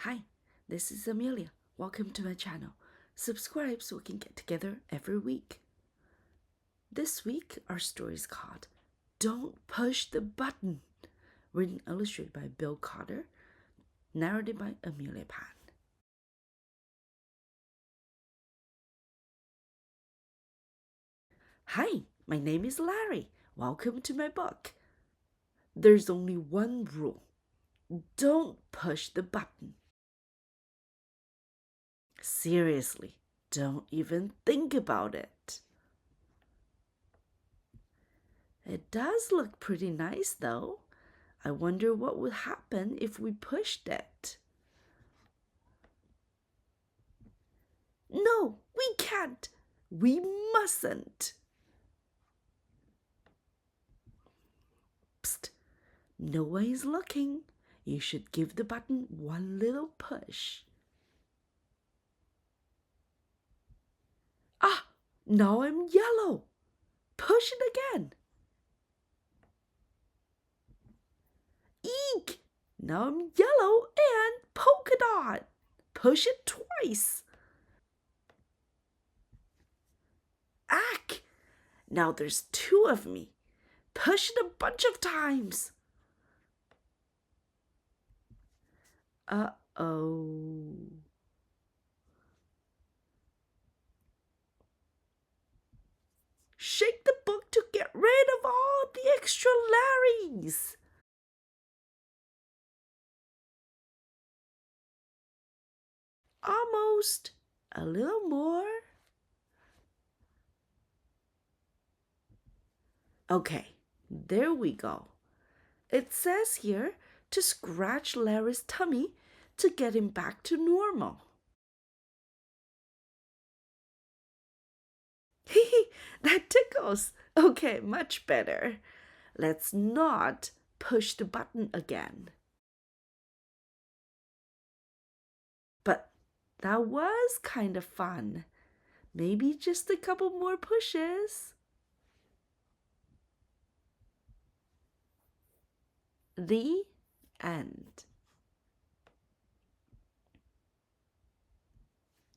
Hi, this is Amelia. Welcome to my channel. Subscribe so we can get together every week. This week, our story is called Don't Push the Button, written and illustrated by Bill Cotter, narrated by Amelia Pan. Hi, my name is Larry. Welcome to my book. There's only one rule. Don't push the button. Seriously, don't even think about it. It does look pretty nice, though. I wonder what would happen if we pushed it. No, we can't. We mustn't. Psst. No one is looking. You should give the button one little push. Ah, now I'm yellow. Push it again. Eek! Now I'm yellow and polka dot. Push it twice. Ack! Now there's two of me. Push it a bunch of times. Uh-oh. Shake the book to get rid of all the extra Larrys. Almost. A little more. Okay, there we go. It says here to scratch Larry's tummy to get him back to normal. Hee, that tickles. Okay, much better. Let's not push the button again. But that was kind of fun. Maybe just a couple more pushes. The end.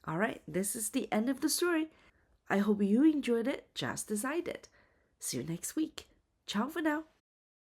All right, this is the end of the story. I hope you enjoyed it just as I did. See you next week. Ciao for now.